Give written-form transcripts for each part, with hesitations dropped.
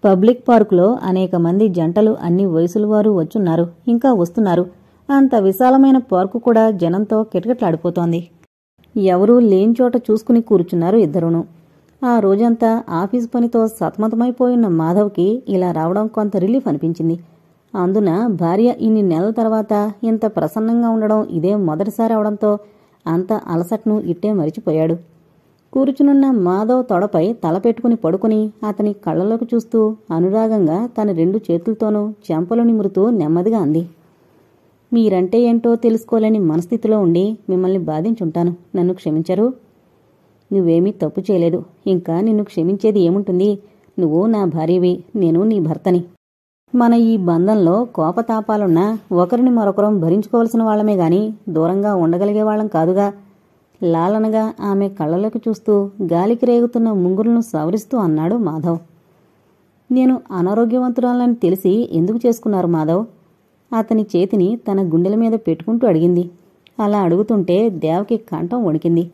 Public పార్కులో అనేక మంది జంటలు అన్ని వయసుల వారు వచ్చున్నారు, ఇంకా వస్తున్నారు. అంత విశాలమైన పార్కు కూడా జనంతో కిటకిటలాడిపోతోంది. ఎవరూ లేని చోట చూసుకుని కూర్చున్నారు ఇద్దరును. ఆ రోజంతా ఆఫీసు పనితో సతమతమైపోయిన మాధవ్కి ఇలా రావడం కొంత రిలీఫ్ అనిపించింది. అందున భార్య ఇన్ని నెలల తర్వాత ఇంత ప్రసన్నంగా ఉండడం ఇదే మొదటిసారి అవడంతో అంత అలసటను ఇట్టే మరిచిపోయాడు. కూర్చునున్న మాధవ్ తొడపై తల పెట్టుకుని పడుకుని అతని కళ్ళలోకి చూస్తూ అనురాగంగా తన 2 చేతులతోనూ చెంపలు నిమురుతూ నెమ్మదిగా అంది. మీరంటే ఏంటో తెలుసుకోలేని మనస్థితిలో ఉండి మిమ్మల్ని బాధించుంటాను. నన్ను క్షమించరు? నువ్వేమీ తప్పు చేయలేదు. ఇంకా నిన్ను క్షమించేది ఏముంటుంది? నువ్వు నా భార్యవి, నేను నీ భర్తని. మన ఈ బంధంలో కోపతాపాలున్నా ఒకరిని మరొకరం భరించుకోవలసిన వాళ్లమే గాని దూరంగా ఉండగలిగే వాళ్ళం కాదుగా. లాలనగా ఆమె కళ్ళలోకి చూస్తూ గాలికి రేగుతున్న ముంగురులను సవరిస్తూ అన్నాడు మాధవ్. నేను అనారోగ్యవంతురాలని తెలిసి ఎందుకు చేసుకున్నారు మాధవ్? అతని చేతిని తన గుండెల మీద పెట్టుకుంటూ అడిగింది. అలా అడుగుతుంటే దేవకి కంఠం వణికింది.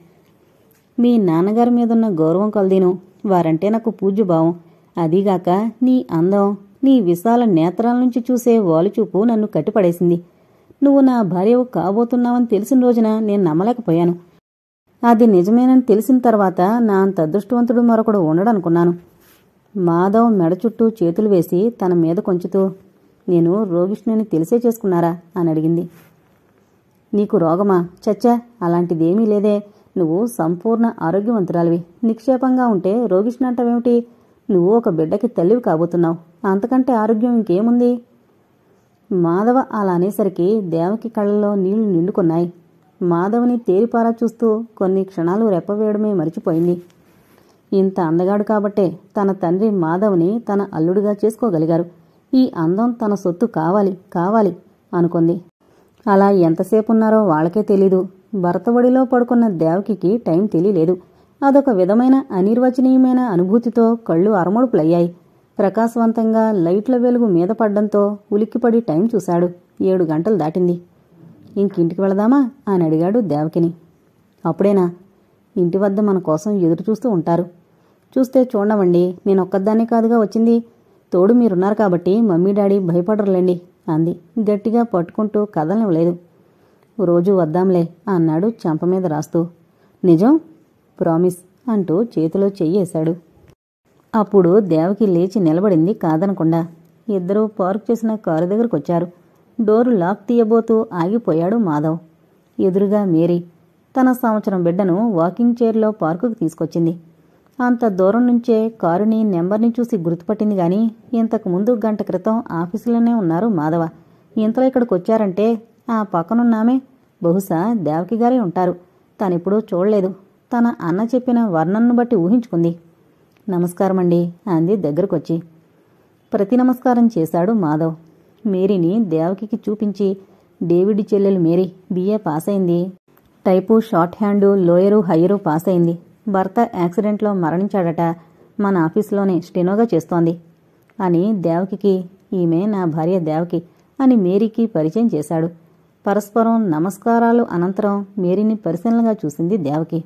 మీ నాన్నగారి మీదున్న గౌరవం కొలదీను. వారంటే నాకు పూజ్యభావం. అదీగాక నీ అందం, నీ విశాల నేత్రాల నుంచి చూసే వాలుచూపు నన్ను కట్టిపడేసింది. నువ్వు నా భార్యవు కాబోతున్నావని తెలిసిన రోజున నేను నమ్మలేకపోయాను. అది నిజమేనని తెలిసిన తర్వాత నా అంత అదృష్టవంతుడు మరొకడు ఉండడనుకున్నాను. మాధవ్ మెడ చుట్టూ చేతులు వేసి తన మీద కొంచుతూ, నేను రోగిష్ణుని తెలిసే చేసుకున్నారా అని అడిగింది. నీకు రోగమా? చచ్చా, అలాంటిదేమీ లేదే. నువ్వు సంపూర్ణ ఆరోగ్యవంతురాలివి. నిక్షేపంగా ఉంటే రోగిష్ణంటావేమిటి? నువ్వు ఒక బిడ్డకి తల్లివి కాబోతున్నావు. అంతకంటే ఆరోగ్యం ఇంకేముంది? మాధవ అలా అనేసరికి దేవకి కళ్ళలో నీళ్లు నిండుకున్నాయి. మాధవ్ని తేరిపారా చూస్తూ కొన్ని క్షణాలు రెప్పవేయడమే మరిచిపోయింది. ఇంత అందగాడు కాబట్టే తన తండ్రి మాధవ్ని తన అల్లుడిగా చేసుకోగలిగారు. ఈ అందం తన సొత్తు కావాలి కావాలి అనుకుంది. అలా ఎంతసేపున్నారో వాళ్లకే తెలీదు. భర్త ఒడిలో పడుకున్న దేవకికి టైం తెలియలేదు. అదొక విధమైన అనిర్వచనీయమైన అనుభూతితో కళ్ళు అరమడుపులయ్యాయి. ప్రకాశవంతంగా లైట్ల వెలుగు మీద పడ్డంతో ఉలిక్కిపడి టైం చూశాడు. 7 గంటలు దాటింది. ఇంకింటికి వెళదామా అని అడిగాడు దేవకిని. అప్పుడేనా? ఇంటి వద్ద మన కోసం ఎదురు చూస్తూ ఉంటారు. చూస్తే చూడవండి, నేనొక్కదాన్నే కాదుగా వచ్చింది. తోడు మీరున్నారు కాబట్టి మమ్మీ డాడీ భయపడరులేండి అంది గట్టిగా పట్టుకుంటూ కదలనివ్వలేదు. రోజూ వద్దాంలే అన్నాడు చెంప మీద రాస్తూ. నిజం? ప్రామిస్ అంటూ చేతిలో చెయ్యేశాడు. అప్పుడు దేవకి లేచి నిలబడింది కాదనకుండా. ఇద్దరూ పార్క్ చేసిన కారు దగ్గరకొచ్చారు. డోరు లాక్ తీయబోతూ ఆగిపోయాడు మాధవ్. ఎదురుగా మేరీ తన సంవత్సరం బిడ్డను వాకింగ్ చైర్లో పార్కుకు తీసుకొచ్చింది. అంత దూరం నుంచే కారుని నెంబర్ని చూసి గుర్తుపట్టింది గాని ఇంతకుముందు గంట క్రితం ఆఫీసులోనే ఉన్నారు మాధవ. ఇంతలో ఇక్కడికొచ్చారంటే ఆ పక్కనున్నామే బహుశా దేవకి గారే ఉంటారు. తనిప్పుడూ చూడలేదు. తన అన్న చెప్పిన వర్ణన్ను బట్టి ఊహించుకుంది. నమస్కారమండి అంది దగ్గరకొచ్చి. ప్రతి నమస్కారం చేశాడు మాధవ్. మేరీని దేవకికి చూపించి, డేవిడ్ చెల్లెలు మేరీ BA పాస్ అయింది. Type short hand lower హయ్యరు pass అయింది. భర్త యాక్సిడెంట్లో మరణించాడట. మన ఆఫీసులోనే స్టెనోగా చేస్తోంది అని దేవకికి, ఈమె నా భార్య దేవకి అని మేరీకి పరిచయం చేశాడు. పరస్పరం నమస్కారాలు అనంతరం మేరీని పరిశీలనగా చూసింది దేవకి.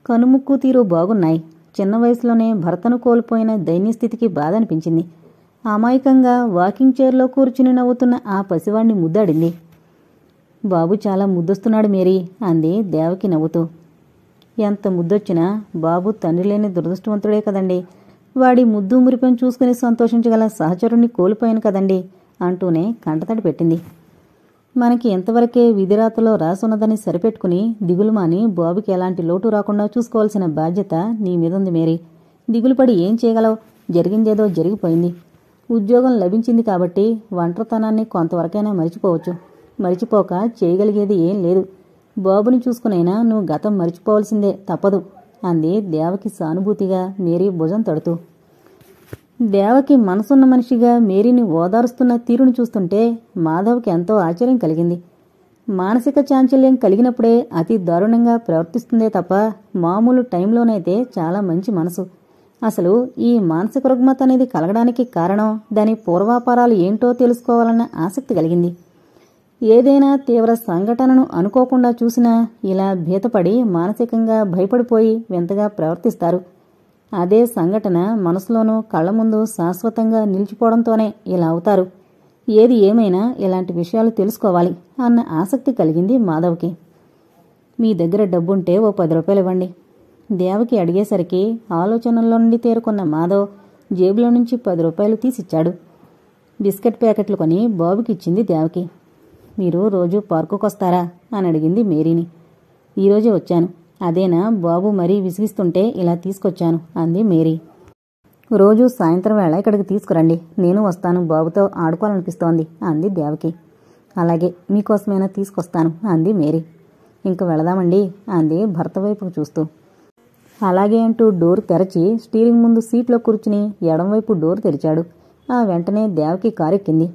కనుముక్కు తీరు బాగున్నాయి. చిన్న వయసులోనే భర్తను కోల్పోయిన దైన్యస్థితికి బాధ అనిపించింది. అమాయకంగా వాకింగ్ చైర్లో కూర్చుని నవ్వుతున్న ఆ పసివాణ్ణి ముద్దాడింది. బాబు చాలా ముద్దొస్తున్నాడు మేరీ అంది దేవకి నవ్వుతూ. ఎంత ముద్దొచ్చినా బాబు తండ్రి లేని దురదృష్టవంతుడే కదండి. వాడి ముద్దు మురిపెం చూసుకుని సంతోషించగల సహచరుణ్ణి కోల్పోయాను కదండి అంటూనే కంటతడి పెట్టింది. మనకి ఎంతవరకే విధిరాతలో రాసున్నదని సరిపెట్టుకుని దిగులుమాని బాబుకి ఎలాంటి లోటు రాకుండా చూసుకోవాల్సిన బాధ్యత నీ మీదుంది మేరీ. దిగులుపడి ఏం చేయగలవు? జరిగిందేదో జరిగిపోయింది. ఉద్యోగం లభించింది కాబట్టి ఒంటరితనాన్ని కొంతవరకైనా మరిచిపోవచ్చు. మరిచిపోక చేయగలిగేది ఏం లేదు. బాబుని చూసుకునైనా నువ్వు గతం మరిచిపోవలసిందే, తప్పదు అంది దేవకి సానుభూతిగా మేరీ భుజం తడుతూ. దేవకి మనసున్న మనిషిగా మేరీని ఓదారుస్తున్న తీరును చూస్తుంటే మాధవ్కి ఎంతో ఆశ్చర్యం కలిగింది. మానసిక చాంచల్యం కలిగినప్పుడే అతి దారుణంగా ప్రవర్తిస్తుందే తప్ప మామూలు టైంలోనైతే చాలా మంచి మనసు. అసలు ఈ మానసిక రుగ్మత అనేది కలగడానికి కారణం, దాని పూర్వాపారాలు ఏంటో తెలుసుకోవాలన్న ఆసక్తి కలిగింది. ఏదైనా తీవ్ర సంఘటనను అనుకోకుండా చూసినా ఇలా భీతపడి మానసికంగా భయపడిపోయి వింతగా ప్రవర్తిస్తారు. అదే సంఘటన మనసులోనూ కళ్ల ముందు శాశ్వతంగా నిలిచిపోవడంతోనే ఇలా అవుతారు. ఏది ఏమైనా ఇలాంటి విషయాలు తెలుసుకోవాలి అన్న ఆసక్తి కలిగింది మాధవ్కి. మీ దగ్గర డబ్బుంటే ఓ 10 రూపాయలు ఇవ్వండి. దేవకి అడిగేసరికి ఆలోచనల్లో నుండి తేరుకున్న మాధవ్ జేబులో నుంచి 10 రూపాయలు తీసిచ్చాడు. బిస్కెట్ ప్యాకెట్లు కొని బాబుకి ఇచ్చింది దేవకి. మీరు రోజు పార్కుకొస్తారా అని అడిగింది మేరీని. ఈరోజే వచ్చాను. అదేనా బాబు మరీ విసిగిస్తుంటే ఇలా తీసుకొచ్చాను అంది మేరీ. రోజు సాయంత్రం వేళ ఇక్కడికి తీసుకురండి, నేను వస్తాను, బాబుతో ఆడుకోవాలనిపిస్తోంది అంది దేవకి. అలాగే, మీకోసమైనా తీసుకొస్తాను అంది మేరీ. ఇంక వెళదామండి అంది భర్త వైపుకు చూస్తూ. అలాగే అంటూ డోర్ తెరచి స్టీరింగ్ ముందు సీట్లో కూర్చుని ఎడంవైపు డోర్ తెరిచాడు. ఆ వెంటనే దేవకి కారెక్కింది.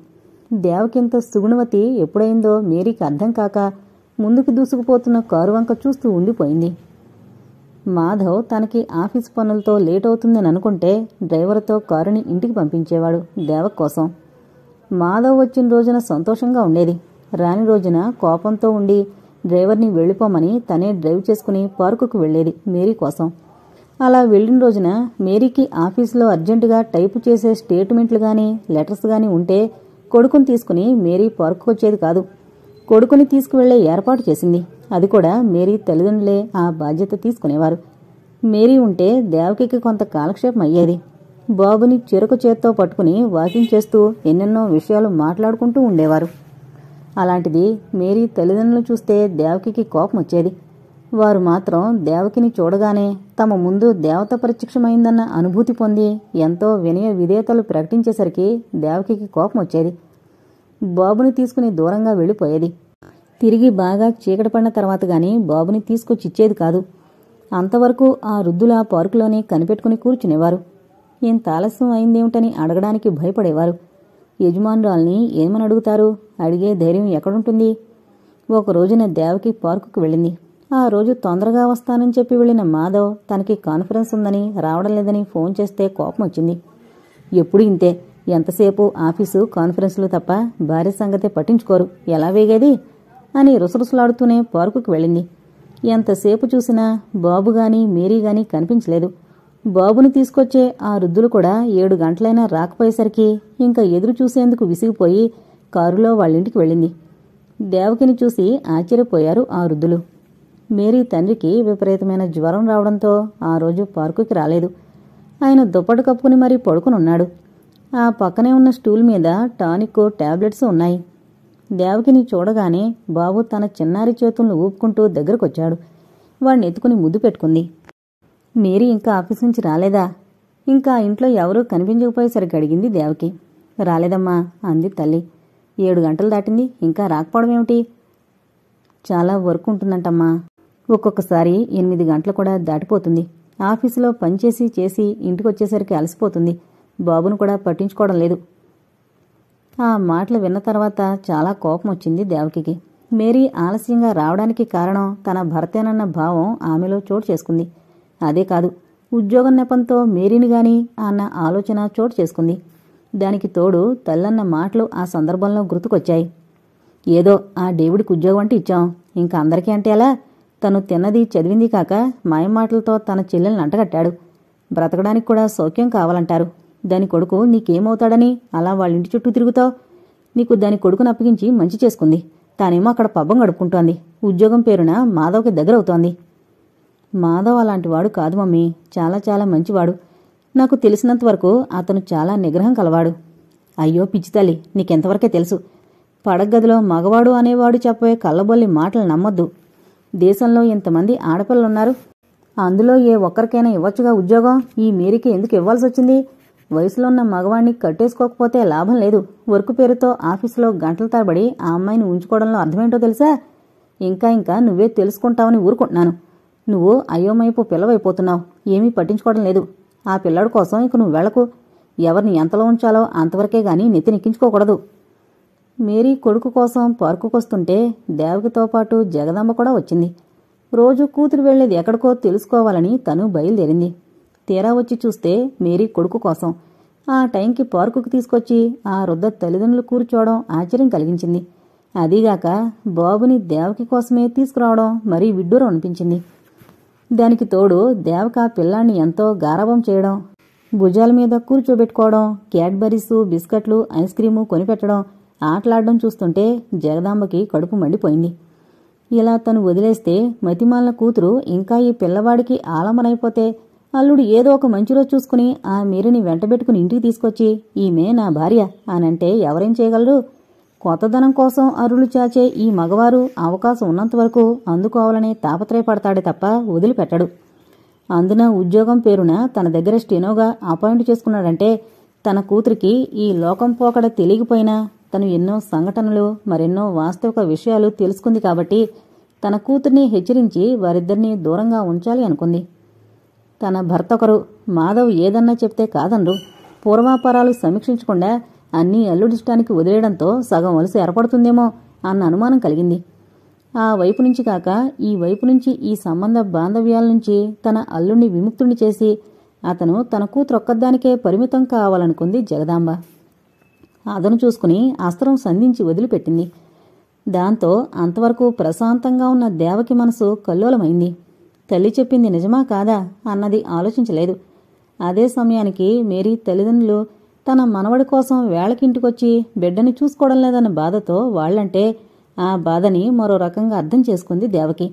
దేవకింత సుగుణవతి ఎప్పుడైందో మేరీకి అర్థం కాక ముందుకు దూసుకుపోతున్న కారు వంక చూస్తూ ఉండిపోయింది. మాధవ్ తనకి ఆఫీస్ పనులతో లేట్ అవుతుందని అనుకుంటే డ్రైవర్తో కారుని ఇంటికి పంపించేవాడు దేవక్ కోసం. మాధవ్ వచ్చిన రోజున సంతోషంగా ఉండేది. రాని రోజున కోపంతో ఉండి డ్రైవర్ని వెళ్ళిపోమని తనే డ్రైవ్ చేసుకుని పార్కుకు వెళ్లేది మేరీ కోసం. అలా వెళ్లిన రోజున మేరీకి ఆఫీసులో అర్జెంటుగా టైపు చేసే స్టేట్మెంట్లు గానీ లెటర్స్ గానీ ఉంటే కొడుకుని తీసుకుని మేరీ పార్కుకు వచ్చేది కాదు. కొడుకుని తీసుకువెళ్లే ఏర్పాటు చేసింది. అది కూడా మేరీ తల్లిదండ్రులే ఆ బాధ్యత తీసుకునేవారు. మేరీ ఉంటే దేవకికి కొంత కాలక్షేపం అయ్యేది. బాబుని చెరుకు చేత్తో పట్టుకుని వాకింగ్ చేస్తూ ఎన్నెన్నో విషయాలు మాట్లాడుకుంటూ ఉండేవారు. అలాంటిది మేరీ తల్లిదండ్రులు చూస్తే దేవకికి కోపం వచ్చేది. వారు మాత్రం దేవకిని చూడగానే తమ ముందు దేవత ప్రత్యక్షమైందన్న అనుభూతి పొంది ఎంతో వినయ విధేయతలు ప్రకటించేసరికి దేవకికి కోపం వచ్చేది. బాబుని తీసుకుని దూరంగా వెళ్ళిపోయేది. తిరిగి బాగా చీకటి పడిన తర్వాత గాని బాబుని తీసుకొచ్చిచ్చేది కాదు. అంతవరకు ఆ వృద్ధుల పార్కులోనే కనిపెట్టుకుని కూర్చునేవారు. ఇంత ఆలస్యం అయిందేమిటని అడగడానికి భయపడేవారు. యజమానురాల్ని ఏమని అడుగుతారు? అడిగే ధైర్యం ఎక్కడుంటుంది? ఒక రోజున దేవకి పార్కుకు వెళ్ళింది. ఆ రోజు తొందరగా వస్తానని చెప్పి వెళ్లిన మాధవ్ తనకి కాన్ఫరెన్స్ ఉందని రావడం లేదని ఫోన్ చేస్తే కోపం వచ్చింది. ఎప్పుడు ఇంతే, ఎంతసేపు ఆఫీసు కాన్ఫరెన్స్లు తప్ప భార్య సంగతే పట్టించుకోరు, ఎలా వేగేది అని రుసరుసలాడుతూనే పార్కుకు వెళ్ళింది. ఎంతసేపు చూసినా బాబు గాని మేరీ గాని కనిపించలేదు. బాబుని తీసుకొచ్చే ఆ వృద్ధులు కూడా 7 గంటలైనా రాకపోయేసరికి ఇంకా ఎదురు చూసేందుకు విసిగిపోయి కారులో వాళ్ళింటికి వెళ్ళింది. దేవకిని చూసి ఆశ్చర్యపోయారు ఆ వృద్ధులు. మేరీ తండ్రికి విపరీతమైన జ్వరం రావడంతో ఆ రోజు పార్కుకి రాలేదు. ఆయన దుప్పటి కప్పుకుని మరీ పడుకునున్నాడు. ఆ పక్కనే ఉన్న స్టూల్ మీద టానిక్, టాబ్లెట్స్ ఉన్నాయి. దేవకిని చూడగానే బాబు తన చిన్నారి చేతులను ఊపుకుంటూ దగ్గరకొచ్చాడు. వాణ్ణి ఎత్తుకుని ముద్దు పెట్టుకుంది. మేరీ ఇంకా ఆఫీస్ నుంచి రాలేదా? ఇంకా ఇంట్లో ఎవరూ కనిపించకపోయేసరికి అడిగింది దేవకి. రాలేదమ్మా అంది తల్లి. 7 గంటలు దాటింది, ఇంకా రాకపోవడమేమిటి? చాలా వర్క్ ఉంటుందంటమ్మా. ఒక్కొక్కసారి 8 గంటలు కూడా దాటిపోతుంది. ఆఫీసులో పనిచేసి చేసి ఇంటికొచ్చేసరికి అలసిపోతుంది. బాబును కూడా పట్టించుకోవడం లేదు. ఆ మాటలు విన్న తర్వాత చాలా కోపం వచ్చింది దేవకికి. మేరీ ఆలస్యంగా రావడానికి కారణం తన భర్తేనన్న భావం ఆమెలో చోటు చేసుకుంది. అదే కాదు, ఉద్యోగం నెపంతో మేరీని గాని అన్న ఆలోచన చోటు చేసుకుంది. దానికి తోడు తల్లన్న మాటలు ఆ సందర్భంలో గుర్తుకొచ్చాయి. ఏదో ఆ డేవిడ్కి ఉద్యోగం అంటే ఇచ్చాం, ఇంకా అందరికీ అంటే అలా? తను తిన్నది చదివింది కాక మాయమాటలతో తన చెల్లెల్ని అంటగట్టాడు. బ్రతకడానికి కూడా సౌఖ్యం కావాలంటారు. దాని కొడుకు నీకేమవుతాడని అలా వాళ్ళింటి చుట్టూ తిరుగుతావు? నీకు దాని కొడుకును అప్పగించి మంచి చేసుకుంది. తానేమో అక్కడ పబ్బం గడుపుకుంటోంది. ఉద్యోగం పేరున మాధవ్కి దగ్గరవుతోంది. మాధవ్ అలాంటివాడు కాదు మమ్మీ, చాలా చాలా మంచివాడు. నాకు తెలిసినంతవరకు అతను చాలా నిగ్రహం కలవాడు. అయ్యో పిచ్చితల్లి, నీకెంతవరకే తెలుసు. పడగదిలో మగవాడు అనేవాడు చెప్పే కళ్ళబొల్లి మాటలు నమ్మొద్దు. దేశంలో ఇంతమంది ఆడపిల్లలున్నారు. అందులో ఏ ఒక్కరికైనా ఇవ్వచ్చుగా ఉద్యోగం. ఈ మేరీకి ఎందుకు ఇవ్వాల్సి వచ్చింది? వయసులో ఉన్న మగవాణ్ణి కట్టేసుకోకపోతే లాభం లేదు. వర్క్ పేరుతో ఆఫీసులో గంటల తరబడి ఆ అమ్మాయిని ఉంచుకోవడంలో అర్థమేంటో తెలుసా? ఇంకా నువ్వే తెలుసుకుంటావని ఊరుకుంటున్నాను. నువ్వు అయోమయపు పిల్లవైపోతున్నావు. ఏమీ పట్టించుకోవడం లేదు. ఆ పిల్లాడు కోసం ఇక నువ్వు వెళ్లకు. ఎవరిని ఎంతలో ఉంచాలో అంతవరకే గాని నెత్తినెక్కించుకోకూడదు. మేరీ కొడుకు కోసం పార్కుకొస్తుంటే దేవకితో పాటు జగదాంబ కూడా వచ్చింది. రోజు కూతురు వెళ్లేది ఎక్కడికో తెలుసుకోవాలని తను బయలుదేరింది. తీరా వచ్చి చూస్తే మేరీ కొడుకు కోసం. ఆ టైంకి పార్కుకు తీసుకొచ్చి ఆ వృద్ధ తల్లిదండ్రులు కూర్చోవడం ఆశ్చర్యం కలిగించింది. అదీగాక బాబుని దేవకి కోసమే తీసుకురావడం మరీ విడ్డూరం అనిపించింది. దానికి తోడు దేవక పిల్లాన్ని ఎంతో గారాబం చేయడం, భుజాల మీద కూర్చోబెట్టుకోవడం, క్యాడ్బరీసు, బిస్కట్లు, ఐస్ క్రీము కొనిపెట్టడం, ఆటలాడడం చూస్తుంటే జగదాంబకి కడుపు మండిపోయింది. ఇలా తను వదిలేస్తే మతిమాలిన కూతురు ఇంకా ఈ పిల్లవాడికి ఆలంబనైపోతే అల్లుడు ఏదో ఒక మంచి రోజు చూసుకుని ఆ మీరిని వెంటబెట్టుకుని ఇంటికి తీసుకొచ్చి ఈమె నా భార్య అనంటే ఎవరేం చేయగలరు? కొత్తదనం కోసం అరులు చాచే ఈ మగవారు అవకాశం ఉన్నంతవరకు అందుకోవాలని తాపత్రయపడతాడే తప్ప వదిలిపెట్టడు. అందున ఉద్యోగం పేరున తన దగ్గర స్టెనోగా అపాయింట్ చేసుకున్నాడంటే తన కూతురికి ఈ లోకం పోకడ తెలియకపోయినా తను ఎన్నో సంఘటనలు, మరెన్నో వాస్తవిక విషయాలు తెలుసుకుంది కాబట్టి తన కూతుర్ని హెచ్చరించి వారిద్దరినీ దూరంగా ఉంచాలి అనుకుంది. తన భర్త ఒకరు, మాధవ్ ఏదన్నా చెప్తే కాదనరు. పూర్వాపరాలు సమీక్షించకుండా అన్నీ అల్లుడిష్టానికి వదిలేయడంతో సగం వలస ఏర్పడుతుందేమో అన్న అనుమానం కలిగింది. ఆ వైపు నుంచి కాక ఈ వైపు నుంచి ఈ సంబంధ బాంధవ్యాల నుంచి తన అల్లుణ్ణి విముక్తుణ్ణి చేసి అతను తన కూతురొక్కదానికే పరిమితం కావాలనుకుంది జగదాంబ. అదను చూసుకుని అస్త్రం సంధించి వదిలిపెట్టింది. దాంతో అంతవరకు ప్రశాంతంగా ఉన్న దేవకి మనసు కల్లోలమైంది. తల్లి చెప్పింది నిజమా కాదా అన్నది ఆలోచించలేదు. అదే సమయానికి మేరీ తల్లిదండ్రులు తన మనవడి కోసం వేళకింటికొచ్చి బిడ్డని చూసుకోవడం లేదన్న బాధతో వాళ్లంటే ఆ బాధని మరో రకంగా అర్థం చేసుకుంది దేవకి.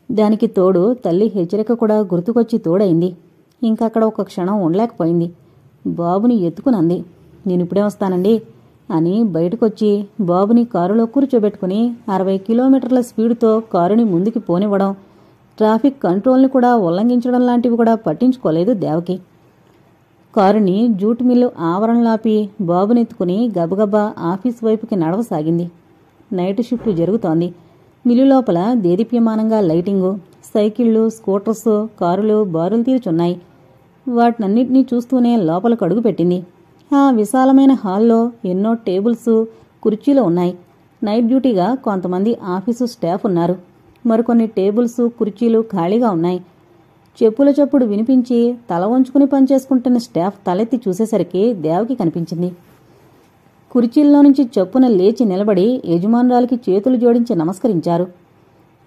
దానికి తోడు తల్లి హెచ్చరిక కూడా గుర్తుకొచ్చి తోడైంది. ఇంకక్కడ ఒక క్షణం ఉండలేకపోయింది. బాబుని ఎత్తుకునంది. నేనిప్పుడే వస్తానండి అని బయటకొచ్చి బాబుని కారులో కూర్చోబెట్టుకుని 60 కిలోమీటర్ల స్పీడుతో కారుని ముందుకి పోనివ్వడం, ట్రాఫిక్ కంట్రోల్ని కూడా ఉల్లంఘించడం లాంటివి కూడా పట్టించుకోలేదు దేవకి. కారుని జూట్ మిల్లు ఆవరణలాపి బాబునెత్తుకుని గబగబా ఆఫీస్ వైపుకి నడవసాగింది. నైట్ షిఫ్ట్ జరుగుతోంది. మిల్లు లోపల దేదీప్యమానంగా లైటింగు, సైకిళ్లు, స్కూటర్స్, కారులు బారులు తీర్చున్నాయి. వాటినన్నింటినీ చూస్తూనే లోపలకు అడుగుపెట్టింది. ఆ విశాలమైన హాల్లో ఎన్నో టేబుల్స్, కుర్చీలు ఉన్నాయి. నైట్ డ్యూటీగా కొంతమంది ఆఫీసు స్టాఫ్ ఉన్నారు. మరికొన్ని టేబుల్స్, కుర్చీలు ఖాళీగా ఉన్నాయి. చెప్పుల చప్పుడు వినిపించి తల వంచుకుని పనిచేసుకుంటున్న స్టాఫ్ తలెత్తి చూసేసరికి దేవకి కనిపించింది. కుర్చీల్లో నుంచి చప్పున లేచి నిలబడి యజమానురాలికి చేతులు జోడించి నమస్కరించారు.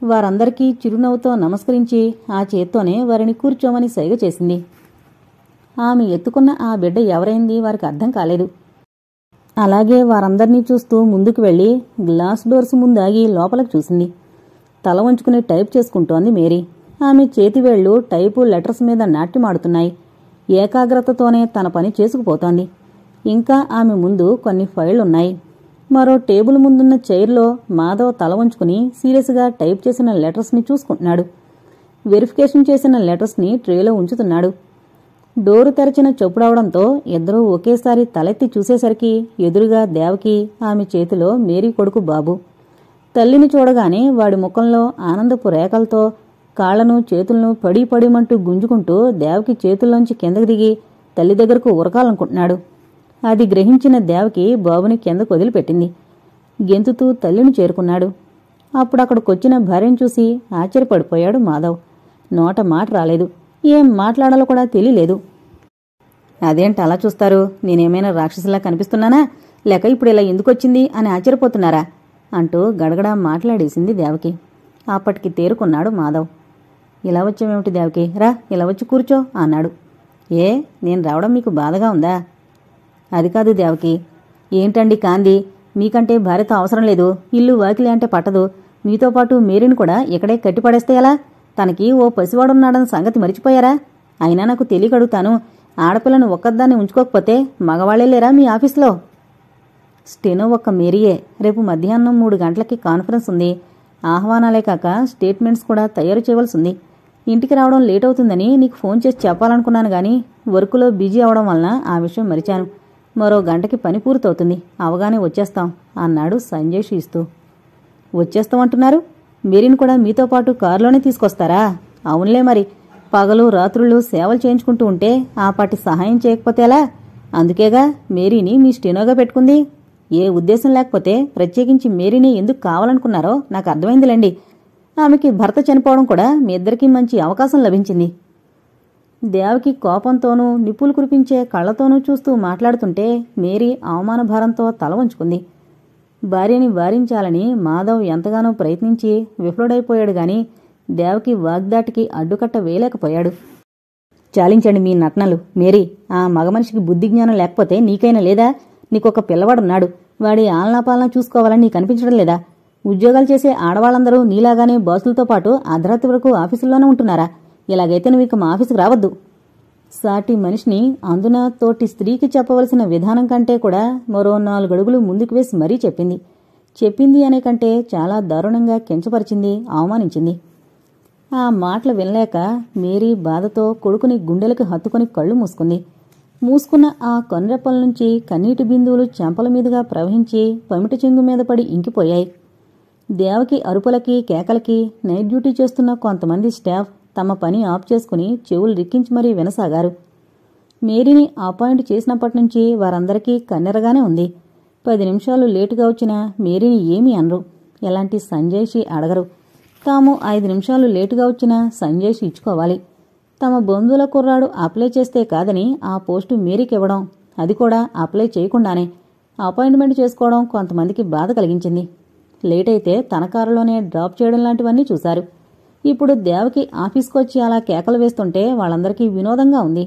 వారందరికీ చిరునవ్వుతో నమస్కరించి ఆ చేత్తోనే వారిని కూర్చోమని సైగ చేసింది. ఆమె ఎత్తుకున్న ఆ బిడ్డ ఎవరైంది వారికి అర్థం కాలేదు. అలాగే వారందర్నీ చూస్తూ ముందుకు వెళ్లి గ్లాస్ డోర్స్ ముందాగి లోపలకు చూసింది. తల వంచుకుని టైప్ చేసుకుంటోంది మేరీ. ఆమె చేతివేళ్లు టైపు లెటర్స్ మీద నాట్యమాడుతున్నాయి. ఏకాగ్రతతోనే తన పని చేసుకుపోతోంది. ఇంకా ఆమె ముందు కొన్ని ఫైళ్లున్నాయి. మరో టేబుల్ ముందున్న చైర్లో మాధవ్ తల వంచుకుని సీరియస్గా టైప్ చేసిన లెటర్స్ని చూసుకుంటున్నాడు. వెరిఫికేషన్ చేసిన లెటర్స్ని ట్రేలో ఉంచుతున్నాడు. డోరు తెరచిన చొప్పుడవడంతో ఇద్దరూ ఒకేసారి తలెత్తి చూసేసరికి ఎదురుగా దేవకి, ఆమె చేతిలో మేరీ కొడుకు బాబు. తల్లిని చూడగానే వాడి ముఖంలో ఆనందపు రేఖలతో కాళ్లను చేతులను పడీపడిమంటూ గుంజుకుంటూ దేవకి చేతుల్లోంచి కిందకు దిగి తల్లి దగ్గరకు ఉరకాలనుకుంటున్నాడు. అది గ్రహించిన దేవకి బాబుని కిందకు వదిలిపెట్టింది. గెంతుతూ తల్లిని చేరుకున్నాడు. అప్పుడక్కడికొచ్చిన భార్యను చూసి ఆశ్చర్యపడిపోయాడు మాధవ్. నోట మాట రాలేదు. ఏం మాట్లాడాలో కూడా తెలియలేదు. అదేంటి అలా చూస్తారు? నేనేమైనా రాక్షసులా కనిపిస్తున్నానా? లేక ఇప్పుడు ఇలా ఎందుకొచ్చింది అని ఆశ్చర్యపోతున్నారా అంటూ గడగడా మాట్లాడేసింది దేవకి. అప్పటికి తేరుకున్నాడు మాధవ్. ఇలా వచ్చామేమిటి దేవకి? రా, ఇలా వచ్చి కూర్చో అన్నాడు. ఏ, నేను రావడం మీకు బాధగా ఉందా? అది కాదు దేవకి. ఏంటండి కాంది? మీకంటే భార్యతో అవసరం లేదు. ఇల్లు వాకిలి అంటే పట్టదు. మీతో పాటు మేరీని కూడా ఇక్కడే కట్టిపడేస్తే ఎలా? తనకి ఓ పసివాడున్నాడన్న సంగతి మరిచిపోయారా? అయినా నాకు తెలియకడుగుతాను, ఆడపిల్లను ఒక్కదాన్ని ఉంచుకోకపోతే మగవాళ్లే లేరా మీ ఆఫీస్లో? స్టెనో ఒక్క మేరీయే. రేపు మధ్యాహ్నం 3 గంటలకి కాన్ఫరెన్స్ ఉంది. ఆహ్వానాలే కాక స్టేట్మెంట్స్ కూడా తయారు చేయవలసింది. ఇంటికి రావడం లేట్ అవుతుందని నీకు ఫోన్ చేసి చెప్పాలనుకున్నాను గాని వర్కులో బిజీ అవడం వలన ఆ విషయం మరిచాను. మరో గంటకి పని పూర్తవుతుంది. అవగానే వచ్చేస్తాం అన్నాడు సంజయ్ ఇస్తూ. వచ్చేస్తామంటున్నారు? మేరీని కూడా మీతో పాటు కారులోనే తీసుకొస్తారా? అవునులే మరి. పగలు రాత్రుళ్ళు సేవలు చేయించుకుంటూ ఉంటే ఆ పాటి సహాయం చేయకపోతే ఎలా? అందుకేగా మేరీని మీ స్టెనోగా పెట్టుకుంది. ఏ ఉద్దేశం లేకపోతే ప్రత్యేకించి మేరీని ఎందుకు కావాలనుకున్నారో నాకు అర్థమైందిలేండి. ఆమెకి భర్త చనిపోవడం కూడా మీ ఇద్దరికీ మంచి అవకాశం లభించింది. దేవకి కోపంతోనూ నిప్పులు కురిపించే కళ్లతోనూ చూస్తూ మాట్లాడుతుంటే మేరీ అవమాన భారంతో తల వంచుకుంది. భార్యని వారించాలని మాధవ్ ఎంతగానో ప్రయత్నించి విఫలుడైపోయాడు గాని దేవకి వాగ్దాటికి అడ్డుకట్ట వేయలేకపోయాడు. చాలించండి మీ నటనలు. మేరీ, ఆ మగమనిషికి బుద్ధిజ్ఞానం లేకపోతే నీకైనా లేదా? నీకొక పిల్లవాడున్నాడు. వాడి ఆలనాపాలన చూసుకోవాలని నీకు అనిపించడం లేదా? ఉద్యోగాలు చేసే ఆడవాళ్ళందరూ నీలాగానే బాసులతో పాటు అర్ధరాత్రి వరకు ఆఫీసుల్లోనే ఉంటున్నారా? ఇలాగైతే నువ్వు ఇక మా ఆఫీసుకు రావద్దు. సాటి మనిషిని, అందున తోటి స్త్రీకి చెప్పవలసిన విధానం కంటే కూడా మరో 4 అడుగులు ముందుకు వేసి మరీ చెప్పింది అనే కంటే చాలా దారుణంగా కించపరిచింది, అవమానించింది. ఆ మాటలు వినలేక మేరీ బాధతో కొడుకుని గుండెలకు హత్తుకుని కళ్ళు మూసుకున్న ఆ కనురెప్పల నుంచి కన్నీటి బిందువులు చెంపల మీదుగా ప్రవహించి పమిట చెంగు మీద పడి ఇంకిపోయాయి. దేవకి అరుపులకి కేకలకి నైట్ డ్యూటీ చేస్తున్న కొంతమంది స్టాఫ్ తమ పని ఆఫ్ చేసుకుని చెవులు రిక్కించి మరీ వినసాగారు. మేరీని అపాయింట్ చేసినప్పటినుంచి వారందరికీ కన్నెరగానే ఉంది. 10 నిమిషాలు లేటుగా వచ్చినా మేరీని ఏమీ అనరు. ఎలాంటి సంజాయిషీ అడగరు. తాము 5 నిమిషాలు లేటుగా వచ్చినా సంజాయిషీ ఇచ్చుకోవాలి. తమ బంధువుల కుర్రాడు అప్లై చేస్తే కాదని ఆ పోస్టు మేరీకివ్వడం, అది కూడా అప్లై చేయకుండానే అపాయింట్మెంట్ చేసుకోవడం కొంతమందికి బాధ కలిగించింది. లేట్ అయితే తన కారులోనే డ్రాప్ చేయడం లాంటివన్నీ చూశారు. ఇప్పుడు దేవకి ఆఫీస్కొచ్చి అలా కేకలు వేస్తుంటే వాళ్ళందరికీ వినోదంగా ఉంది.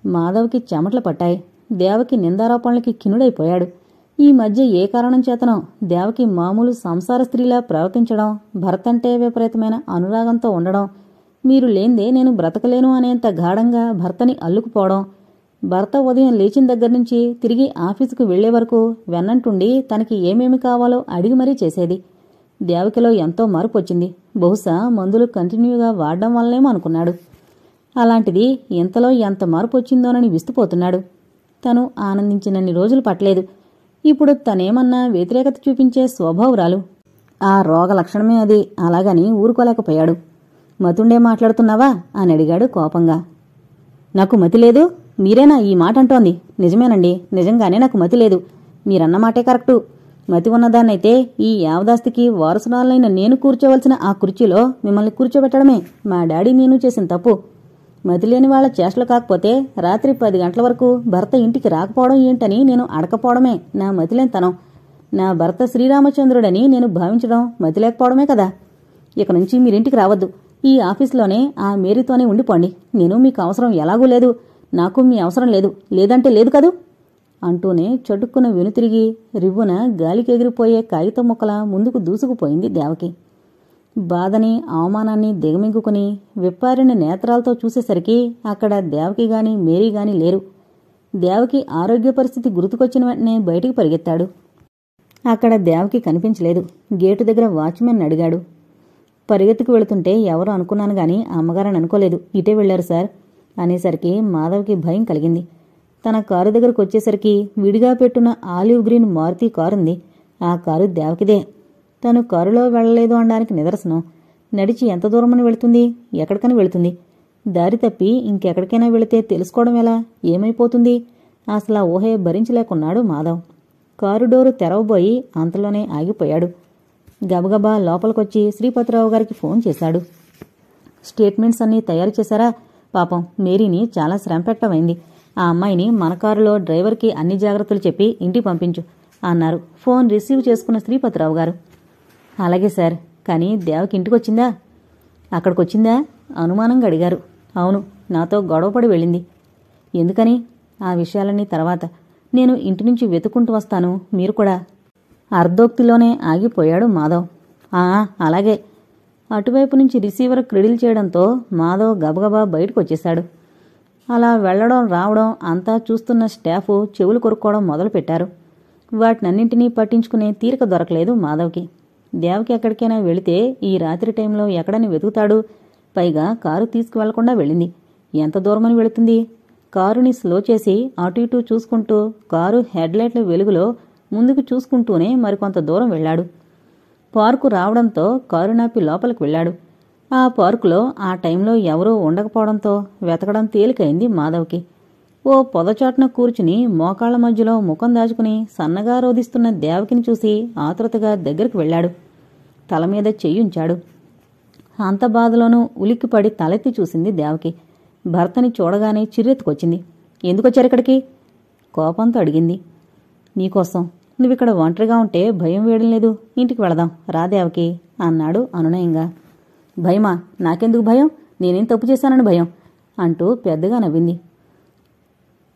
మాధవ్కి చెమటలు పట్టాయి. దేవకి నిందారోపణలకి కినుడైపోయాడు. ఈ మధ్య ఏ కారణం చేతనో దేవకి మామూలు సంసార స్త్రీలా ప్రవర్తించడం, భర్తంటే విపరీతమైన అనురాగంతో ఉండడం, మీరు లేందే నేను బ్రతకలేను అనేంత గాఢంగా భర్తని అల్లుకుపోవడం, భర్త ఉదయం లేచిన దగ్గర్నుంచి తిరిగి ఆఫీసుకు వెళ్లే వరకు వెన్నంటుండి తనకి ఏమేమి కావాలో అడిగి మరీ చేసేది. దేవకిలో ఎంతో మార్పు వచ్చింది. బహుశా మందులు కంటిన్యూగా వాడడం వల్లనేమో అనుకున్నాడు. అలాంటిది ఇంతలో ఎంత మార్పు వచ్చిందోనని విస్తుపోతున్నాడు. తను ఆనందించినన్ని రోజులు పట్టలేదు. ఇప్పుడు తనేమన్నా వ్యతిరేకత చూపించే స్వభావురాలు. ఆ రోగ లక్షణమే అది. అలాగని ఊరుకోలేకపోయాడు. మతుండే మాట్లాడుతున్నావా అని అడిగాడు కోపంగా. నాకు మతి లేదు? మీరేనా ఈ మాట అంటోంది? నిజమేనండి, నిజంగానే నాకు మతి లేదు. మీరన్న మాటే కరెక్టు. మతి ఉన్నదాన్నైతే ఈ యావదాస్తికి వారసురాలైన నేను కూర్చోవలసిన ఆ కుర్చీలో మిమ్మల్ని కూర్చోబెట్టడమే మా డాడీ నేను చేసిన తప్పు. మతిలేని వాళ్ల చేష్టలు కాకపోతే రాత్రి 10 గంటల వరకు భర్త ఇంటికి రాకపోవడం ఏంటని నేను అడకపోవడమే నా మతిలేనితనం. నా భర్త శ్రీరామచంద్రుడని నేను భావించడం మతిలేకపోవడమే కదా. ఇక నుంచి మీరింటికి రావద్దు. ఈ ఆఫీసులోనే ఆ మేరీతోనే ఉండిపోండి. నేను మీకు అవసరం ఎలాగూ లేదు. నాకు మీ అవసరం లేదు. లేదంటే లేదు కదూ అంటూనే చటుక్కున వెనుతిరిగి రివ్వున గాలికెగిరిపోయే కాగితం ముక్కల ముందుకు దూసుకుపోయింది దేవకి. బాధని, అవమానాన్ని దిగమింగుకుని విప్పారిన నేత్రాలతో చూసేసరికి అక్కడ దేవకి గాని మేరీ గాని లేరు. దేవకి ఆరోగ్య పరిస్థితి గుర్తుకొచ్చిన వెంటనే బయటికి పరిగెత్తాడు. అక్కడ దేవకి కనిపించలేదు. గేటు దగ్గర వాచ్మెన్ అడిగాడు. పరిగెత్తుకు వెళుతుంటే ఎవరో అనుకున్నాను గాని అమ్మగారని అనుకోలేదు. ఇటే వెళ్లారు సార్ అనేసరికి మాధవ్కి భయం కలిగింది. తన కారు దగ్గరకు వచ్చేసరికి విడిగా పెట్టున్న ఆలివ్ గ్రీన్ మారుతి కారుంది. ఆ కారు దేవకిదే. తను కారులో వెళ్లలేదు అనడానికి నిదర్శనం. నడిచి ఎంత దూరమని వెళుతుంది? ఎక్కడికని వెళుతుంది? దారి తప్పి ఇంకెక్కడికైనా వెళితే తెలుసుకోవడం ఎలా? ఏమైపోతుంది? అసలు ఆ ఊహే భరించలేకున్నాడు మాధవ్. కారు డోరు తెరవబోయి అంతలోనే ఆగిపోయాడు. గబగబా లోపలికొచ్చి శ్రీపతిరావు గారికి ఫోన్ చేశాడు. స్టేట్మెంట్స్ అన్నీ తయారు చేశారా? పాపం మేరీని చాలా శ్రమ పెట్టమైంది. ఆ అమ్మాయిని మన కారులో డ్రైవర్కి అన్ని జాగ్రత్తలు చెప్పి ఇంటికి పంపించు అన్నారు ఫోన్ రిసీవ్ చేసుకున్న శ్రీపతిరావు గారు. అలాగే సార్. కానీ దేవకి ఇంటికొచ్చిందా? అక్కడికొచ్చిందా? అనుమానంగా అడిగారు. అవును, నాతో గొడవపడి వెళ్ళింది. ఎందుకని? ఆ విషయాలన్నీ తర్వాత. నేను ఇంటి నుంచి వెతుక్కుంటూ వస్తాను, మీరు కూడా. అర్ధోక్తిలోనే ఆగిపోయాడు మాధవ్. అలాగే. అటువైపు నుంచి రిసీవర్ క్రెడిల్ చేయడంతో మాధవ్ గబగబా బయటకొచ్చేశాడు. అలా వెళ్లడం రావడం అంతా చూస్తున్న స్టాఫ్ చెవులు కొరుక్కోవడం మొదలుపెట్టారు. వాటినన్నింటినీ పట్టించుకునే తీరిక దొరకలేదు మాధవ్కి. దేవకి ఎక్కడికైనా వెళితే ఈ రాత్రి టైంలో ఎక్కడని వెతుకుతాడు? పైగా కారు తీసుకువెళ్లకుండా వెళ్ళింది. ఎంత దూరమని వెళుతుంది? కారుని స్లో చేసి అటు ఇటూ చూసుకుంటూ కారు హెడ్లైట్ల వెలుగులో ముందుకు చూసుకుంటూనే మరికొంత దూరం వెళ్లాడు. పార్కు రావడంతో కారు నాపి లోపలికి వెళ్లాడు. ఆ పార్కులో ఆ టైంలో ఎవరూ ఉండకపోవడంతో వెతకడం తేలికైంది మాధవ్కి. ఓ పొదచాటున కూర్చుని మోకాళ్ల మధ్యలో ముఖం దాచుకుని సన్నగా రోదిస్తున్న దేవకిని చూసి ఆతృతగా దగ్గరికి వెళ్లాడు. తలమీద చెయ్యుంచాడు. అంత బాధలోనూ ఉలిక్కిపడి తలెత్తి చూసింది దేవకి. భర్తని చూడగానే చిర్రెత్తుకొచ్చింది. ఎందుకొచ్చారిక్కడికి? కోపంతో అడిగింది. నీకోసం. నువ్విక్కడ ఒంటరిగా ఉంటే భయం వేయడం లేదు. ఇంటికి వెళదాం రా దేవకి అన్నాడు అనునయంగా. భయమా? నాకెందుకు భయం? నేనేం తప్పు చేశానని భయం అంటూ పెద్దగా నవ్వింది.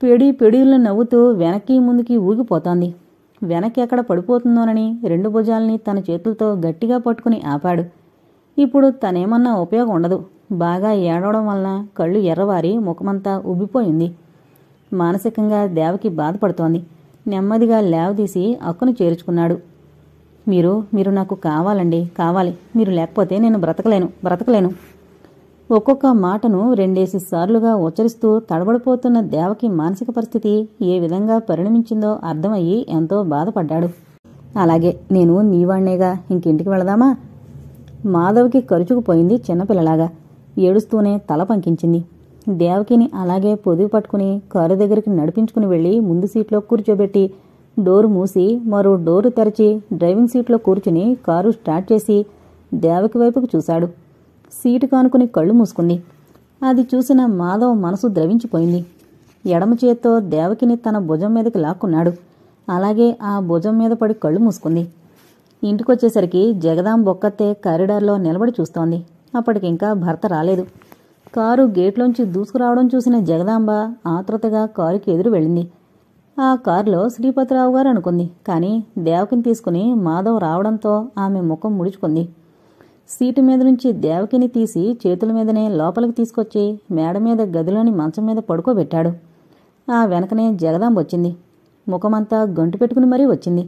పెడీలు నవ్వుతూ వెనక్కి ముందుకి ఊగిపోతోంది. వెనక్కి ఎక్కడ పడిపోతుందోనని 2 భుజాల్ని తన చేతులతో గట్టిగా పట్టుకుని ఆపాడు. ఇప్పుడు తనేమన్నా ఉపయోగం ఉండదు. బాగా ఏడవడం వలన కళ్ళు ఎర్రవారి ముఖమంతా ఉబ్బిపోయింది. మానసికంగా దేవకి బాధపడుతోంది. నెమ్మదిగా లేవదీసి అక్కును చేర్చుకున్నాడు. మీరు నాకు కావాలండి, కావాలి. మీరు లేకపోతే నేను బ్రతకలేను. ఒక్కొక్క మాటను 2 సార్లుగా ఉచ్చరిస్తూ తడబడిపోతున్న దేవకి మానసిక పరిస్థితి ఏ విధంగా పరిణమించిందో అర్థమయ్యి ఎంతో బాధపడ్డాడు. అలాగే, నేను నీవాణ్ణేగా, ఇంకింటికి వెళదామా? మాధవ్కి కరుచుకుపోయింది చిన్నపిల్లలాగా. ఏడుస్తూనే తల పంకించింది. దేవకిని అలాగే పొదివి పట్టుకుని కారు దగ్గరికి నడిపించుకుని వెళ్లి ముందు సీట్లో కూర్చోబెట్టి డోరు మూసి మరో డోరు తెరచి డ్రైవింగ్ సీట్లో కూర్చుని కారు స్టార్ట్ చేసి దేవకి వైపుకు చూశాడు. సీటు కానుకుని కళ్ళు మూసుకుంది. అది చూసిన మాధవ్ మనసు ద్రవించిపోయింది. ఎడమ చేత్తో దేవకిని తన భుజం మీదకి లాక్కున్నాడు. అలాగే ఆ భుజం మీద పడి కళ్ళు మూసుకుంది. ఇంటికొచ్చేసరికి జగదాం బొక్కత్తే కారిడార్లో నిలబడి చూస్తోంది. అప్పటికింకా భర్త రాలేదు. కారు గేట్లోంచి దూసుకురావడం చూసిన జగదాంబ ఆతృతగా కారుకి ఎదురు వెళ్ళింది. ఆ కారులో శ్రీపతిరావు గారు అనుకుంది. కానీ దేవకిని తీసుకుని మాధవ్ రావడంతో ఆమె ముఖం ముడుచుకుంది. సీటు మీద నుంచి దేవకిని తీసి చేతుల మీదనే లోపలికి తీసుకొచ్చి మేడ మీద గదిలోని మంచం మీద పడుకోబెట్టాడు. ఆ వెనకనే జగదాంబ వచ్చింది. ముఖమంతా గంటు పెట్టుకుని మరీ వచ్చింది.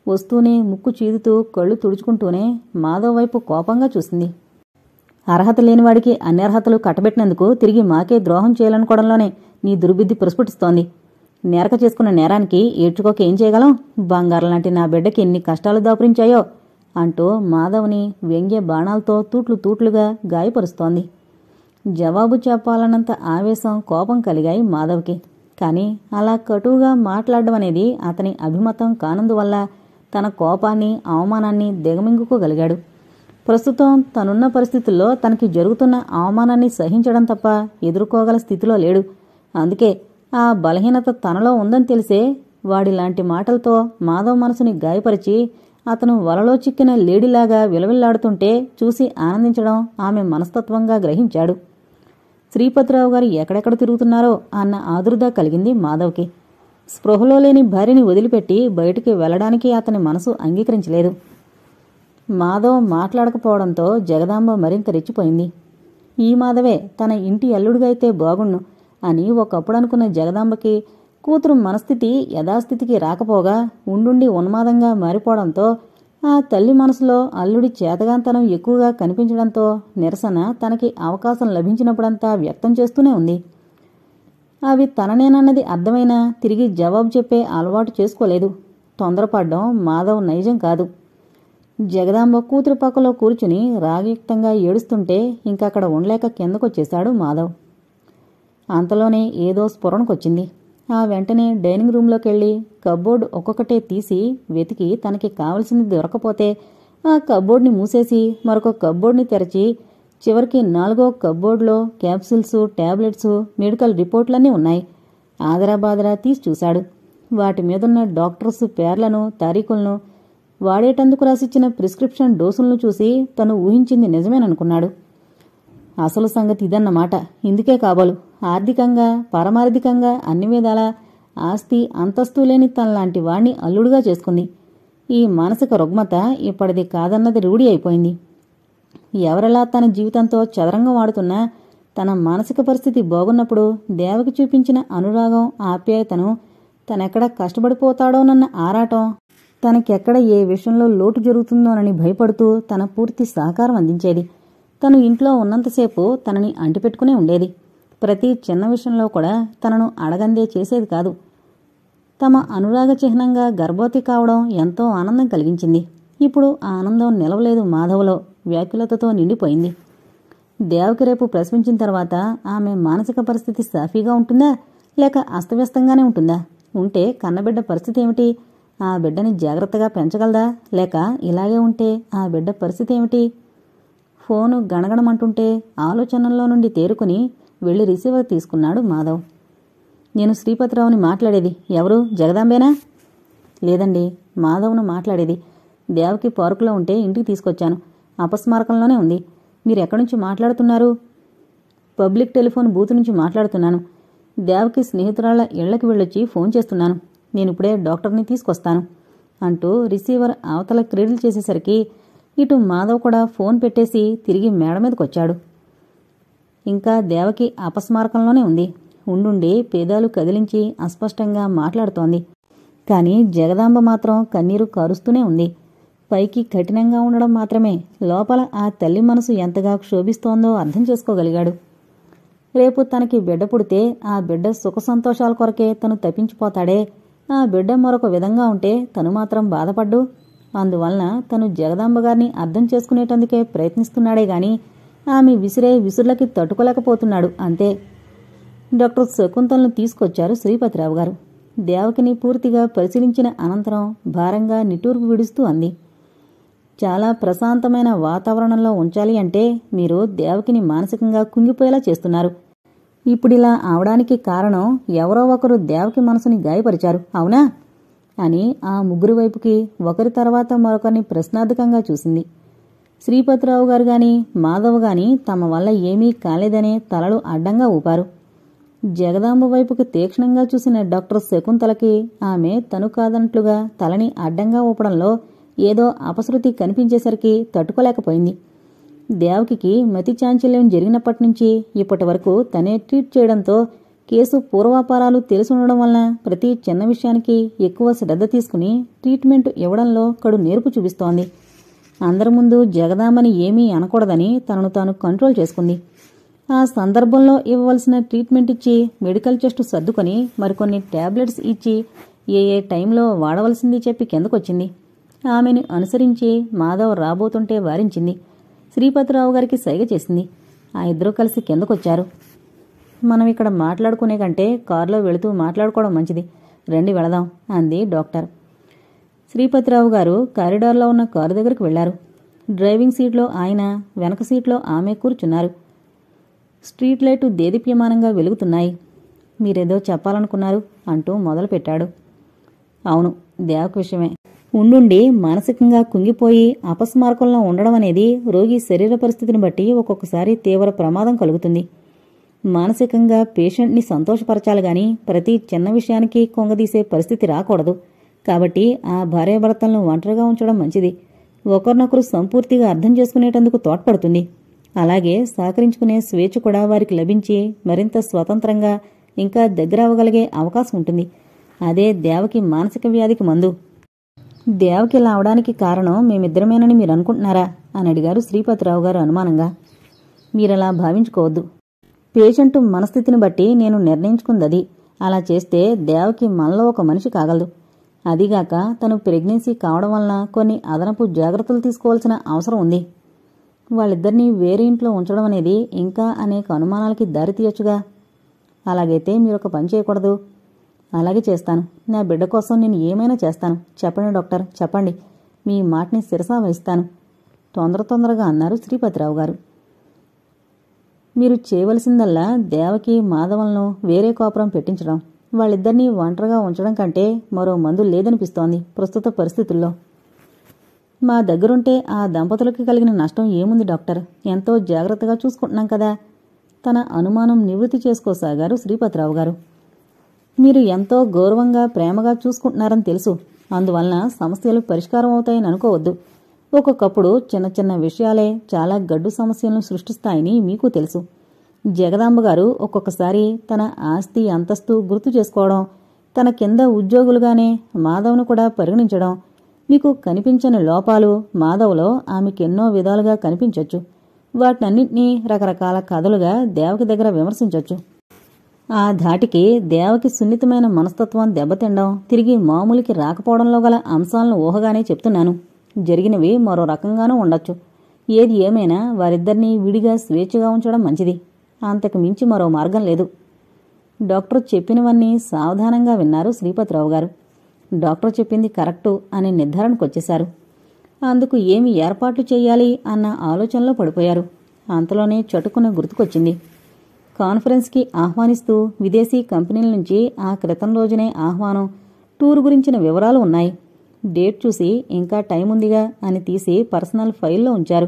వస్తూనే ముక్కు చీదుతూ కళ్ళు తుడుచుకుంటూనే మాధవ్ వైపు కోపంగా చూసింది. అర్హత లేనివాడికి అన్ని అర్హతలు కట్టబెట్టినందుకు తిరిగి మాకే ద్రోహం చేయాలనుకోవడంలోనే నీ దుర్బుద్ధి ప్రస్ఫుటిస్తోంది. నేరక చేసుకున్న నేరానికి ఏడ్చుకోక ఏం చేయగలం? బంగారం లాంటి నా బిడ్డకి ఎన్ని కష్టాలు దాపురించాయో అంటూ మాధవ్ని వ్యంగ్య బాణాలతో తూట్లుగా గాయపరుస్తోంది. జవాబు చెప్పాలన్నంత ఆవేశం, కోపం కలిగాయి మాధవ్కి. కానీ అలా కటువుగా మాట్లాడడం అనేది అతని అభిమతం కానందువల్ల తన కోపాన్ని, అవమానాన్ని దిగమింగుకోగలిగాడు. ప్రస్తుతం తనున్న పరిస్థితుల్లో తనకి జరుగుతున్న అవమానాన్ని సహించడం తప్ప ఎదుర్కోగల స్థితిలో లేడు. అందుకే ఆ బలహీనత తనలో ఉందని తెలిసే వాడిలాంటి మాటలతో మాధవ్ మనసుని గాయపరిచి అతను వలలో చిక్కిన లేడీలాగా విలవిల్లాడుతుంటే చూసి ఆనందించడం ఆమె మనస్తత్వంగా గ్రహించాడు. శ్రీపతిరావు గారు ఎక్కడెక్కడ తిరుగుతున్నారో అన్న ఆదుర్ద కలిగింది మాధవ్కి. స్పృహలో లేని భార్యని వదిలిపెట్టి బయటికి వెళ్లడానికి అతని మనసు అంగీకరించలేదు. మాధవ్ మాట్లాడకపోవడంతో జగదాంబ మరింత రెచ్చిపోయింది. ఈ మాధవే తన ఇంటి అల్లుడుగా అయితే బాగుణ్ణు అని ఒకప్పుడు అనుకున్న జగదాంబకి కూతురు మనస్థితి యథాస్థితికి రాకపోగా ఉండుండి ఉన్మాదంగా మారిపోవడంతో ఆ తల్లి మనసులో అల్లుడి చేతగాంతనం ఎక్కువగా కనిపించడంతో నిరసన తనకి అవకాశం లభించినప్పుడంతా వ్యక్తం చేస్తూనే ఉంది. అవి తననేనన్నది అర్థమైనా తిరిగి జవాబు చెప్పే అలవాటు చేసుకోలేదు. తొందరపడ్డం మాధవ్ నైజం కాదు. జగదాంబ కూతురు పక్కలో కూర్చుని రాగయుక్తంగా ఏడుస్తుంటే ఇంకక్కడ ఉండలేక కిందకొచ్చేశాడు మాధవ్. అంతలోనే ఏదో స్ఫురణకొచ్చింది. ఆ వెంటనే డైనింగ్ రూంలోకెళ్ళి కబ్బోర్డు ఒక్కొక్కటే తీసి వెతికి తనకి కావలసింది దొరకపోతే ఆ కబ్బోర్డ్ని మూసేసి మరొక కబ్బోర్డ్ని తెరచి చివరికి 4వ కబ్బోర్డ్లో క్యాప్సూల్స్, టాబ్లెట్స్, మెడికల్ రిపోర్ట్లన్నీ ఉన్నాయి. ఆదరాబాదరా తీసి చూశాడు. వాటి మీదున్న డాక్టర్స్ పేర్లను, తారీఖులను, వాడేటందుకు రాసిచ్చిన ప్రిస్క్రిప్షన్ డోసులను చూసి తను ఊహించింది నిజమేననుకున్నాడు. అసలు సంగతి ఇదన్నమాట. ఇందుకే కాబోలు ఆర్థికంగా, పరమార్థికంగా అన్ని విధాలా ఆస్తి, అంతస్తు లేని తనలాంటి వాణ్ణి అల్లుడుగా చేసుకుంది. ఈ మానసిక రుగ్మత ఇప్పటిది కాదన్నది రూఢి అయిపోయింది. ఎవరెలా తన జీవితంతో చదరంగం ఆడుతున్నా తన మానసిక పరిస్థితి బాగున్నప్పుడు దేవకి చూపించిన అనురాగం, ఆప్యాయతను, తనెక్కడ కష్టపడిపోతాడోనన్న ఆరాటం, తనకెక్కడ ఏ విషయంలో లోటు జరుగుతుందోనని భయపడుతూ తన పూర్తి సహకారం అందించేది. తను ఇంట్లో ఉన్నంతసేపు తనని అంటిపెట్టుకునే ఉండేది. ప్రతి చిన్న విషయంలో కూడా తనను అడగందే చేసేది కాదు. తమ అనురాగ చిహ్నంగా గర్భవతి కావడం ఎంతో ఆనందం కలిగించింది. ఇప్పుడు ఆ ఆనందం నిలవలేదు మాధవ్లో, వ్యాకులతతో నిండిపోయింది. దేవకి రేపు ప్రసవించిన తర్వాత ఆమె మానసిక పరిస్థితి సాఫీగా ఉంటుందా, లేక అస్తవ్యస్తంగానే ఉంటుందా? ఉంటే కన్నబిడ్డ పరిస్థితి ఏమిటి? ఆ బిడ్డని జాగ్రత్తగా పెంచగలదా, లేక ఇలాగే ఉంటే ఆ బిడ్డ పరిస్థితి ఏమిటి? ఫోను గణగణమంటుంటే ఆలోచనల్లో నుండి తేరుకుని వెళ్లి రిసీవర్ తీసుకున్నాడు మాధవ్. నేను శ్రీపతిరావుని మాట్లాడేది. ఎవరు? జగదాంబేనా? లేదండి, మాధవ్ను మాట్లాడేది. దేవకి పార్కులో ఉంటే ఇంటికి తీసుకొచ్చాను. అపస్మారకంలోనే ఉంది. మీరెక్కడి నుంచి మాట్లాడుతున్నారు? పబ్లిక్ టెలిఫోన్ బూత్ నుంచి మాట్లాడుతున్నాను. దేవకి స్నేహితురాళ్ల ఇళ్లకి వెళ్ళొచ్చి ఫోన్ చేస్తున్నాను. నేనిప్పుడే డాక్టర్ని తీసుకొస్తాను అంటూ రిసీవర్ అవతల క్రీడలు చేసేసరికి ఇటు మాధవ్ కూడా ఫోన్ పెట్టేసి తిరిగి మేడ మీదకొచ్చాడు. ఇంకా దేవకి అపస్మారకంలోనే ఉంది. ఉండుండి పేదాలు కదిలించి అస్పష్టంగా మాట్లాడుతోంది. కాని జగదాంబ మాత్రం కన్నీరు కారుస్తూనే ఉంది. పైకి కఠినంగా ఉండడం మాత్రమే, లోపల ఆ తల్లి మనసు ఎంతగా క్షోభిస్తోందో అర్థం చేసుకోగలిగాడు. రేపు తనకి బిడ్డ పుడితే ఆ బిడ్డ సుఖ సంతోషాల కొరకే తను తప్పించిపోతాడే, ఆ బిడ్డ మరొక విధంగా ఉంటే తను మాత్రం బాధపడ్డు. అందువలన తను జగదాంబగారిని అర్థం చేసుకునేటందుకే ప్రయత్నిస్తున్నాడే గాని ఆమె విసిరే విసుర్లకి తట్టుకోలేకపోతున్నాడు అంతే. డాక్టర్ శకుంతలను తీసుకొచ్చారు శ్రీపతిరావు గారు. దేవకిని పూర్తిగా పరిశీలించిన అనంతరం భారంగా నిట్టూర్పు విడుస్తూ అంది. చాలా ప్రశాంతమైన వాతావరణంలో ఉంచాలి అంటే మీరు దేవకిని మానసికంగా కుంగిపోయేలా చేస్తున్నారు. ఇప్పుడిలా అవడానికి కారణం ఎవరో ఒకరు దేవకి మనసుని గాయపరిచారు, అవునా అని ఆ ముగ్గురి వైపుకి ఒకరి తర్వాత మరొకరిని ప్రశ్నార్థకంగా చూసింది. శ్రీపతిరావు గారు గాని మాధవ్ గాని తమ వల్ల ఏమీ కాలేదనే తలలు అడ్డంగా ఊపారు. జగదాంబ వైపుకి తీక్షణంగా చూసిన డాక్టర్ శకుంతలకి ఆమె తను కాదన్నట్లుగా తలని అడ్డంగా ఊపడంలో ఏదో అపశృతి కనిపించేసరికి తట్టుకోలేకపోయింది. దేవకికి మతి చాంచల్యం జరిగినప్పటినుంచి ఇప్పటి వరకు తనే ట్రీట్ చేయడంతో కేసు పూర్వాపారాలు తెలుసుండడం వలన ప్రతి చిన్న విషయానికి ఎక్కువ శ్రద్ధ తీసుకుని ట్రీట్మెంట్ ఇవ్వడంలో కడు నేర్పు చూపిస్తోంది. అందరి ముందు జగదాంబని ఏమీ అనకూడదని తనను తాను కంట్రోల్ చేసుకుంది. ఆ సందర్భంలో ఇవ్వవలసిన ట్రీట్మెంట్ ఇచ్చి మెడికల్ చెస్ట్ సర్దుకొని మరికొన్ని టాబ్లెట్స్ ఇచ్చి ఏ టైంలో వాడవలసింది చెప్పి కిందకొచ్చింది. ఆమెను అనుసరించి మాధవ్ రాబోతుంటే వారించింది. శ్రీపతిరావు గారికి సైగ చేసింది. ఆ ఇద్దరూ కలిసి కిందకొచ్చారు. మనం ఇక్కడ మాట్లాడుకునే కంటే కారులో వెళుతూ మాట్లాడుకోవడం మంచిది, రండి వెళదాం అంది డాక్టర్. శ్రీపతిరావు గారు కారిడార్లో ఉన్న కారు దగ్గరికి వెళ్లారు. డ్రైవింగ్ సీట్లో ఆయన, వెనక సీట్లో ఆమె కూర్చున్నారు. స్ట్రీట్ లైటు దేదీప్యమానంగా వెలుగుతున్నాయి. మీరేదో చెప్పాలనుకున్నారు అంటూ మొదలుపెట్టాడు. అవును, దేవకి విషయమే. ఉండుండి మానసికంగా కుంగిపోయి అపస్మారకంలో ఉండడం అనేది రోగి శరీర పరిస్థితిని బట్టి ఒక్కొక్కసారి తీవ్ర ప్రమాదం కలుగుతుంది. మానసికంగా పేషెంట్ని సంతోషపరచాలి గాని ప్రతి చిన్న విషయానికి కొంగదీసే పరిస్థితి రాకూడదు. కాబట్టి ఆ భార్యాభర్తలను ఒంటరిగా ఉంచడం మంచిది. ఒకరినొకరు సంపూర్తిగా అర్థం చేసుకునేటందుకు తోడ్పడుతుంది. అలాగే సహకరించుకునే స్వేచ్ఛ కూడా వారికి లభించి మరింత స్వతంత్రంగా ఇంకా దగ్గర అవ్వగలిగే అవకాశం ఉంటుంది. అదే దేవకి మానసిక వ్యాధికి మందు. దేవకి ఇలా అవడానికి కారణం మేమిద్దరమేనని మీరు అనుకుంటున్నారా అని అడిగారు శ్రీపతిరావు గారు అనుమానంగా. మీరలా భావించుకోవద్దు. పేషెంటు మనస్థితిని బట్టి నేను నిర్ణయించుకుందది. అలా చేస్తే దేవకి మనలో ఒక మనిషి కాగలదు. అదిగాక తను ప్రెగ్నెన్సీ కావడం వలన కొన్ని అదనపు జాగ్రత్తలు తీసుకోవాల్సిన అవసరం ఉంది. వాళ్ళిద్దరినీ వేరే ఇంట్లో ఉంచడం అనేది ఇంకా అనేక అనుమానాలకి దారితీయొచ్చుగా. అలాగైతే మీరొక పని చేయకూడదు. అలాగే చేస్తాను. నా బిడ్డ కోసం నేను ఏమైనా చేస్తాను. చెప్పండి డాక్టర్, చెప్పండి. మీ మాటని శిరసా వహిస్తాను తొందరగా అన్నారు శ్రీపతిరావు గారు. మీరు చేయవలసిందల్లా దేవకి మాధవలను వేరే కాపురం పెట్టించడం. వాళ్ళిద్దరినీ ఒంటరిగా ఉంచడం కంటే మరో మందు లేదనిపిస్తోంది ప్రస్తుత పరిస్థితుల్లో. మా దగ్గరుంటే ఆ దంపతులకి కలిగిన నష్టం ఏముంది డాక్టర్? ఎంతో జాగ్రత్తగా చూసుకుంటున్నాం కదా. తన అనుమానం నివృత్తి చేసుకోసాగారు శ్రీపతిరావు గారు. మీరు ఎంతో గౌరవంగా ప్రేమగా చూసుకుంటున్నారని తెలుసు. అందువలన సమస్యలు పరిష్కారం అవుతాయని అనుకోవద్దు. ఒక్కొక్కప్పుడు చిన్న చిన్న విషయాలే చాలా గడ్డు సమస్యలను సృష్టిస్తాయని మీకు తెలుసు. జగదాంబ గారు ఒక్కొక్కసారి తన ఆస్తి అంతస్తు గుర్తు చేసుకోవడం, తన కింద ఉద్యోగులుగానే మాధవ్ను కూడా పరిగణించడం, మీకు కనిపించని లోపాలు మాధవ్లో ఆమెకెన్నో విధాలుగా కనిపించొచ్చు. వాటినన్నింటినీ రకరకాల కథలుగా దేవకి దగ్గర విమర్శించొచ్చు. ఆ ధాటికి దేవకి సున్నితమైన మనస్తత్వం దెబ్బతిండం, తిరిగి మామూలుకి రాకపోవడంలో గల అంశాలను ఊహగానే చెప్తున్నాను. జరిగినవి మరో రకంగానూ ఉండొచ్చు. ఏది ఏమైనా వారిద్దరినీ విడిగా స్వేచ్ఛగా ఉంచడం మంచిది. అంతకు మించి మరో మార్గం లేదు. డాక్టర్ చెప్పినవన్నీ సావధానంగా విన్నారు శ్రీపతిరావు గారు. డాక్టర్ చెప్పింది కరెక్టు అనే నిర్ధారణకొచ్చేశారు. అందుకు ఏమి ఏర్పాట్లు చెయ్యాలి అన్న ఆలోచనలో పడిపోయారు. అంతలోనే చటుకున గుర్తుకొచ్చింది. కాన్ఫరెన్స్కి ఆహ్వానిస్తూ విదేశీ కంపెనీల నుంచి ఆ క్రితం రోజునే ఆహ్వానం, టూర్ గురించిన వివరాలు ఉన్నాయి. డేట్ చూసి ఇంకా టైం ఉందిగా అని తీసి పర్సనల్ ఫైల్లో ఉంచారు.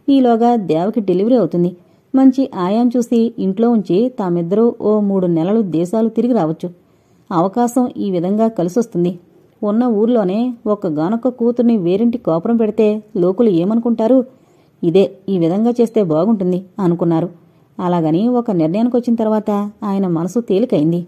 ఈలోగా దేవకి డెలివరీ అవుతుంది. మంచి ఆయాం చూసి ఇంట్లో ఉంచి తామిద్దరూ ఓ 3 నెలలు దేశాలు తిరిగి రావచ్చు. అవకాశం ఈ విధంగా కలిసొస్తుంది. ఉన్న ఊర్లోనే ఒక్కగానొక్క కూతుర్ని వేరింటి కోపురం పెడితే లోకులు ఏమనుకుంటారు? ఇదే ఈ విధంగా చేస్తే బాగుంటుంది అనుకున్నారు. అలాగని ఒక నిర్ణయానికొచ్చిన తర్వాత ఆయన మనసు తేలికైంది.